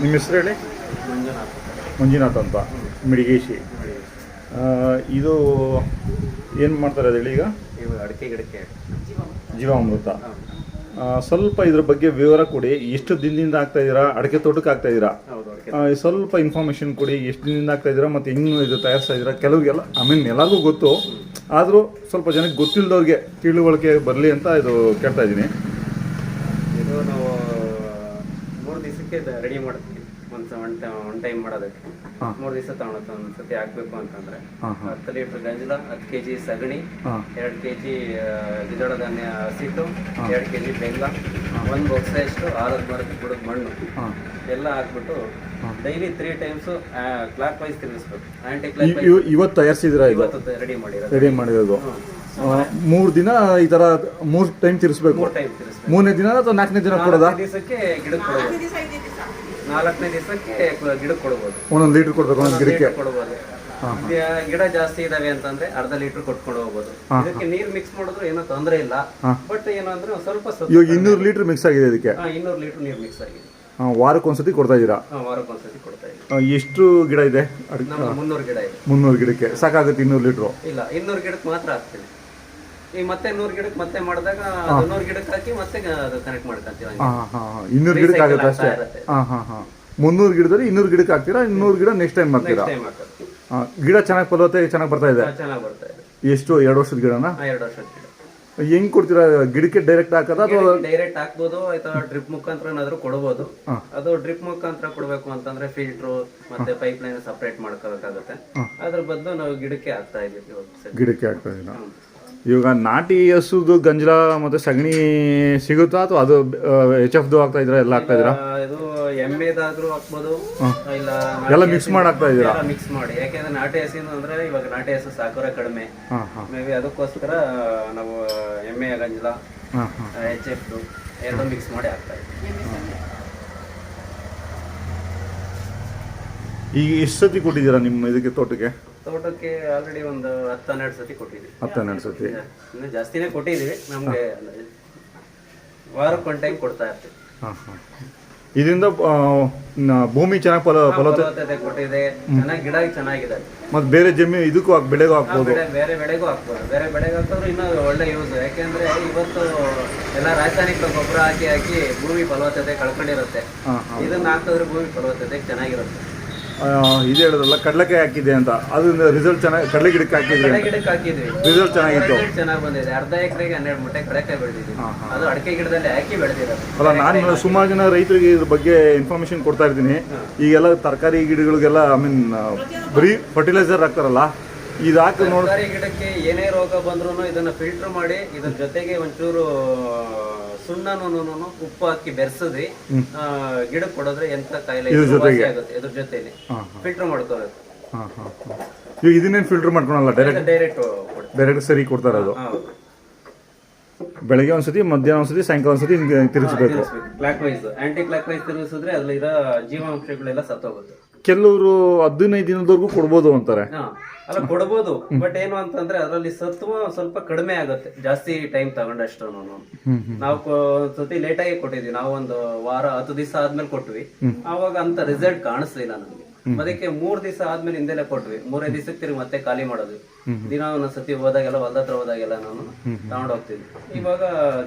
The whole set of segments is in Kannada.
ನಿಮ್ಮ ಹೆಸರು ಹೇಳಿ? ಮಂಜುನಾಥ್. ಮಂಜುನಾಥ್ ಅಂತ, ಮಿಡಿಗೇಶಿ. ಇದು ಏನು ಮಾಡ್ತಾರೆ ಅದು ಹೇಳಿ? ಈಗ ಇವು ಅಡಿಕೆ ಗಿಡಕ್ಕೆ ಜೀವಾಮೃತ. ಸ್ವಲ್ಪ ಇದ್ರ ಬಗ್ಗೆ ವಿವರ ಕೊಡಿ. ಎಷ್ಟು ದಿನದಿಂದ ಆಗ್ತಾ ಇದ್ದೀರಾ? ಅಡಿಕೆ ತೋಟಕ್ಕೆ ಆಗ್ತಾ ಇದ್ದೀರಾ? ಸ್ವಲ್ಪ ಇನ್ಫಾರ್ಮೇಷನ್ ಕೊಡಿ. ಎಷ್ಟು ದಿನದಿಂದ ಆಗ್ತಾ ಇದ್ದೀರಾ ಮತ್ತು ಹೆಂಗೆ ಇದು ತಯಾರಿಸ್ತಾ ಇದ್ದೀರಾ? ಕೆಲವ್ರಿಗೆಲ್ಲ ಎಲ್ಲರಿಗೂ ಗೊತ್ತು, ಆದರೂ ಸ್ವಲ್ಪ ಜನಕ್ಕೆ ಗೊತ್ತಿಲ್ಲದವ್ರಿಗೆ ತಿಳುವಳಿಕೆ ಬರಲಿ ಅಂತ ಇದು ಕೇಳ್ತಾ ಇದ್ದೀನಿ. ಇದು ನಾವು 3 ದಿವಸಕ್ಕೆ ರೆಡಿ ಮಾಡ್ತೀವಿ. ಒನ್ ಟೈಮ್ ಮಾಡೋದಕ್ಕೆ 3 ದಿವಸ ತಗೊಳುತ್ತೆ. ಒಂದ್ಸತಿ ಹಾಕ್ಬೇಕು ಅಂತಂದ್ರೆ 10 ಲೀಟರ್ ಗಂಜಲ, 10 kg ಸಗಣಿ, 2 kg ದ್ವಿದಳ ಧಾನ್ಯ ಹಸಿಟ್ಟು, 2 kg ಬೆಲ್ಲ, 1 ಬೊಕ್ಸೆಯಷ್ಟು ಆಲದ ಮರದ ಬುಡದ ಮಣ್ಣು ಎಲ್ಲ ಹಾಕ್ಬಿಟ್ಟು ಡೈಲಿ 3 ಟೈಮ್ಸ್ ಕ್ಲಾಕ್ ವೈಸ್ ತಿರುಗಿಸ್ಬೇಕು. ಆಂಟಿ ಕ್ಲಾಕ್ ವೈಸ್ ಇವತ್ತು ತಯಾರಿಸಿದಿರಾ? ಇವತ್ತು ರೆಡಿ ಮಾಡಿರೋದು. 3 ದಿನ ಈ ತರ 3 ಟೈಮ್ ತಿರ್ಸ್ಬೇಕು. 3 ಟೈಮ್ ತಿರ್ಸ್ಬೇಕು. 3ನೇ ದಿನ ಅಥವಾ 4ನೇ ದಿನ ಕೊಡೋದಾ? 4ನೇ ದಿವಸಕ್ಕೆ ಗಿಡಕ್ಕೆ ಕೊಡಬಹುದು. 4ನೇ ದಿವಸಕ್ಕೆ ಗಿಡಕ್ಕೆ ಕೊಡಬಹುದು. 1 ಲೀಟರ್ ಕೊಡ್ಬೇಕು ಒಂದೊಂದು ಗಿಡಕ್ಕೆ ಕೊಡಬಹುದು. ಗಿಡ ಜಾಸ್ತಿ ಇದಾವೆ ಅಂತಂದ್ರೆ ಅರ್ಧ ಲೀಟರ್ ಕೊಟ್ಕೊಂಡು ಹೋಗ್ಬೋದು. ಇದಕ್ಕೆ ನೀರ್ ಮಿಕ್ಸ್ ಮಾಡಿದ್ರು ಏನೋ ತೊಂದರೆ ಇಲ್ಲ. ಬಟ್ ಏನು ಅಂದ್ರೆ ಸ್ವಲ್ಪ ಇವಾಗ 200 ಲೀಟರ್ ಮಿಕ್ಸ್ ಆಗಿದೆ ಇದಕ್ಕೆ. 200 ಲೀಟರ್ ನೀರು ಮಿಕ್ಸ್ ಆಗಿದೆ. ವಾರಕ್ಕೊಂದ್ಸತಿ ಕೊಡ್ತಾ ಇದ್ದೀರಾ? ವಾರಕ್ಕೊಂದ್ಸತಿ ಕೊಡ್ತಾ ಇದ್ದೀವಿ. ಎಷ್ಟು ಗಿಡ ಇದೆ? 300 ಗಿಡ ಇದೆ. 300 ಗಿಡಕ್ಕೆ ಸಾಕಾಗುತ್ತೆ 200 ಲೀಟ್ರು? ಇಲ್ಲ, 200 ಗಿಡಕ್ಕೆ ಮಾತ್ರ ಹಾಕ್ತೀವಿ. ಈಗ ಮತ್ತೆ 100 ಗಿಡಕ್ಕೆ ಮತ್ತೆ ಮಾಡಿದಾಗ 100 ಗಿಡಕ್ಕೆ ಹಾಕಿ ಮತ್ತೆ ಅದು ಕನೆಕ್ಟ್ ಮಾಡ್ಕೊಂತೀವಿ. 200 ಗಿಡಕ್ಕೆ ಆಗುತ್ತೆ ಅಷ್ಟೇ. 300 ಗಿಡದಲ್ಲಿ 200 ಗಿಡಕ್ಕೆ ಹಾಕ್ತೀರಾ? 200 ಗಿಡ ನೆಕ್ಸ್ಟ್ ಟೈಮ್ ಮಾಡ್ತೀರಾ? ಗಿಡ ಚೆನ್ನಾಗಿ ಫಲವತ್ತೆ ಚೆನ್ನಾಗಿ ಬರ್ತಾ ಇದೆ? ಚೆನ್ನಾಗಿ ಬರ್ತಾ ಇದೆ. ಎಷ್ಟು? 2 ವರ್ಷದ ಗಿಡನ? 2 ವರ್ಷದ ಗಿಡ. ಹೆಂಗ್ ಕೊಡ್ತೀರಾ? ಗಿಡಕ್ಕೆ ಡೈರೆಕ್ಟ್ ಹಾಕೋದಾ ಅಥವಾ ಡೈರೆಕ್ಟ್ ಹಾಕ್ಬೋದು ಅಥವಾ ಡ್ರಿಪ್ ಮುಖಾಂತರ ಏನಾದ್ರು ಕೊಡಬಹುದು. ಅದು ಡ್ರಿಪ್ ಮುಖಾಂತರ ಕೊಡಬೇಕು ಅಂತಂದ್ರೆ ಫಿಲ್ಟ್ರು ಮತ್ತೆ ಪೈಪ್ ಲೈನ್ ಸಪರೇಟ್ ಮಾಡ್ಕೋಬೇಕಾಗುತ್ತೆ. ಅದ್ರ ಬದಲು ನಾವು ಗಿಡಕ್ಕೆ ಹಾಕ್ತಾ ಇದೀವಿ. ಗಿಡಕ್ಕೆ ಹಾಕ್ತಾ ಇದೀರಾ? ಇವಾಗ ನಾಟಿ ಹಸುದು ಗಂಜಲ ಮತ್ತೆ ಸಗಣಿ ಸಿಗುತ್ತಾ ಅಥವಾ ಅದು HF ಆಗ್ತಾ ಇದ್ರ? ಎಲ್ಲ ಹಾಕ್ತಾ ಇದೀರಾ? ಇದು ಎಮ್ಮೆದಾದ್ರೂ ಹಾಕ್ಬೋದು, ಇಲ್ಲ ಎಲ್ಲ ಮಿಕ್ಸ್ ಮಾಡಿ ಹಾಕ್ತಾ ಇದೀರಾ? ಮಿಕ್ಸ್ ಮಾಡಿ. ಯಾಕೆಂದ್ರೆ ನಾಟಿ ಹಸಿನ ಅಂದ್ರೆ ಇವಾಗ ನಾಟಿ ಹಸು ಸಾಕೋರೆ ಕಡಿಮೆ. ಮೇ ಬಿ ಅದಕ್ಕೋಸ್ಕರ ನಾವು ಎಮ್ಮೆ ಗಂಜಲ HF ಎರಡು ಮಿಕ್ಸ್ ಮಾಡಿ ಹಾಕ್ತಾ ಇದ್ದೀವಿ. ಈಗ ಎಷ್ಟು ಸತಿ ಕೊಟ್ಟಿದ್ದೀರಾ ನಿಮ್ಮ ಇದಕ್ಕೆ ತೋಟಕ್ಕೆ? ತೋಟಕ್ಕೆ ಆಲ್ರೆಡಿ ಒಂದು 10-12 ಸತಿ ಕೊಟ್ಟಿದ್ದೀವಿ. 10-12 ಸತಿ? ಇನ್ನು ಜಾಸ್ತಿನೇ ಕೊಟ್ಟಿದ್ದೀವಿ. ನಮಗೆ ವಾರಕ್ಕೆ 1 ಟೈಮ್ ಕೊಡ್ತಾ ಇರ್ತೀವಿ. ಇದರಿಂದ ಭೂಮಿ ಚೆನ್ನಾಗಿ ಫಲವತ್ತತೆ ಕೊಟ್ಟಿದೆ. ಚೆನ್ನಾಗಿ ಗಿಡ ಚೆನ್ನಾಗಿದೆ. ಮತ್ತೆ ಬೇರೆ ಜಮೀನು ಇದಕ್ಕೂ ಬೆಳೆಗೂ ಹಾಕ್ಬೋದು? ಬೇರೆ ಬೆಳೆಗೂ ಹಾಕ್ಬೋದು. ಬೇರೆ ಬೆಳೆಗೆ ಹಾಕಿದ್ರೆ ಇನ್ನೂ ಒಳ್ಳೆ ಯೂಸ್. ಯಾಕೆಂದ್ರೆ ಇವತ್ತು ಎಲ್ಲ ರಾಸಾಯನಿಕ ಗೊಬ್ಬರ ಹಾಕಿ ಭೂಮಿ ಫಲವತ್ತತೆ ಕಳ್ಕೊಂಡಿರುತ್ತೆ. ಇದನ್ನ ಹಾಕಿದ್ರೆ ಭೂಮಿ ಫಲವತ್ತತೆ ಚೆನ್ನಾಗಿರುತ್ತೆ. ಇದು ಹೇಳಿದ್ರಲ್ಲ ಕಡಲೆಕಾಯಿ ಹಾಕಿದೆ ಅಂತ, ಅದರಿಂದ ರಿಸಲ್ಟ್ ಚೆನ್ನಾಗಿ? ಕಡಲೆ ಗಿಡಕ್ಕೆ ಹಾಕಿದ್ವಿ, ರಿಸಲ್ಟ್ ಚೆನ್ನಾಗಿತ್ತು, ಚೆನ್ನಾಗಿ ಬಂದಿದೆ. ಅರ್ಧ ಎಕರೆಗೆ 12 ಮೂಟೆ ಕಡಲೆಕಾಯಿ ಬೆಳೆದಿದ್ದೀವಿ. ಅದು ಅಡಿಕೆ ಗಿಡದಲ್ಲಿ ಹಾಕಿ ಬೆಳೆದಿರೋದು. ಅಲ್ಲ, ನಾನು ಸುಮಾರು ಜನ ರೈತರಿಗೆ ಇದ್ರ ಬಗ್ಗೆ ಇನ್ಫಾರ್ಮೇಶನ್ ಕೊಡ್ತಾ ಇರ್ತೀನಿ. ಈಗೆಲ್ಲ ತರಕಾರಿ ಗಿಡಗಳಿಗೆಲ್ಲ ಬರೀ ಫರ್ಟಿಲೈಸರ್ ಹಾಕ್ತಾರಲ್ಲ, ಇದು ಹಾಕಿ ನೋಡಿ. ತರಕಾರಿ ಗಿಡಕ್ಕೆ ಏನೇ ರೋಗ ಬಂದ್ರೂ ಇದನ್ನ ಫಿಲ್ಟರ್ ಮಾಡಿ ಇದ್ರ ಜೊತೆಗೆ ಒಂಚೂರು ಸುಣ್ಣನೂ ಉಪ್ಪು ಹಾಕಿ ಬೆರೆಸಿದ್ವಿ ಗಿಡಕ್ಕೆ ಕೊಡೋದ್ರೆ ಎಂತ ಕಾಯಿಲೆ ಆಗುತ್ತೆ. ಇದ್ರ ಜೊತೆಲಿ ಫಿಲ್ಟರ್ ಮಾಡ್ಕೋಬೇಕು. ಈಗ ಇದನ್ನೇನು ಫಿಲ್ಟರ್ ಮಾಡ್ಕೊಳಲ್ಲ, ಡೈರೆಕ್ಟ್ ಸರಿ ಕೊಡ್ತಾರೆ. ಅದು ಬೆಳಗ್ಗೆ ಒಂದ್ಸತಿ, ಮಧ್ಯಾಹ್ನ ಒಂದ್ಸತಿ, ಸಾಯಂಕಾಲ ಒಂದ್ಸತಿ ತಿರುಗಿಸ್ಬೇಕು. Clockwise, anticlockwise ತಿರುಗಿಸಿದ್ರೆ ಅದ್ರಲ್ಲಿರೋ ಜೀವಾಂಶಗಳೆಲ್ಲ ಸತ್ತೋಗುತ್ತೆ. ಕೆಲವರು 15 ದಿನದವರೆಗೂ ಕೊಡ್ಬೋದು ಅಂತಾರೆ. ಅಲ್ಲ, ಕೊಡ್ಬೋದು. ಬಟ್ ಏನು ಅಂತಂದ್ರೆ ಅದರಲ್ಲಿ ಸತ್ವ ಸ್ವಲ್ಪ ಕಡಿಮೆ ಆಗುತ್ತೆ ಜಾಸ್ತಿ ಟೈಮ್ ತಗೊಂಡಷ್ಟು. ನಾವು ಸತಿ ಲೇಟ್ ಆಗಿ ಕೊಟ್ಟಿದ್ವಿ. ನಾವು ಒಂದು ವಾರ 10 ದಿವಸ ಆದ್ಮೇಲೆ ಕೊಟ್ವಿ. ಆವಾಗ ಅಂತ ರಿಸಲ್ಟ್ ಕಾಣಿಸ್ಲಿಲ್ಲ ನಮ್ಗೆ. ಅದಕ್ಕೆ 3 ದಿವಸ ಆದ್ಮೇಲೆ ಹಿಂದೆಲೆ ಕೊಟ್ವಿ. 3ನೇ ದಿವಸಕ್ಕೆ ತಿರುಗಿ ಮತ್ತೆ ಖಾಲಿ ಮಾಡೋದು. ದಿನ ಒಂದೊಂದ್ಸತಿ ಹೋದಾಗೆಲ್ಲ, ಹೊಲದ ಹತ್ರ ಹೋದಾಗೆಲ್ಲ ನಾನು ತಗೊಂಡು ಹೋಗ್ತಿದ್ವಿ. ಇವಾಗ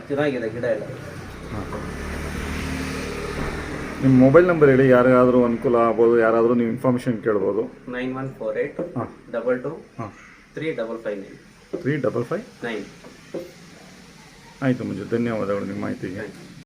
ಚೆನ್ನಾಗಿದೆ ಗಿಡ ಎಲ್ಲ. ನಿಮ್ಮ ಮೊಬೈಲ್ ನಂಬರ್ ಹೇಳಿ, ಯಾರಿಗಾದ್ರೂ ಅನುಕೂಲ ಆಗ್ಬೋದು, ಯಾರಾದರೂ ನೀವು ಇನ್ಫಾರ್ಮೇಶನ್ ಕೇಳ್ಬೋದು. 9148 22 3559 3559. ಆಯಿತು ಮಂಜು, ಧನ್ಯವಾದಗಳು ನಿಮ್ಮ ಮಾಹಿತಿಗೆ.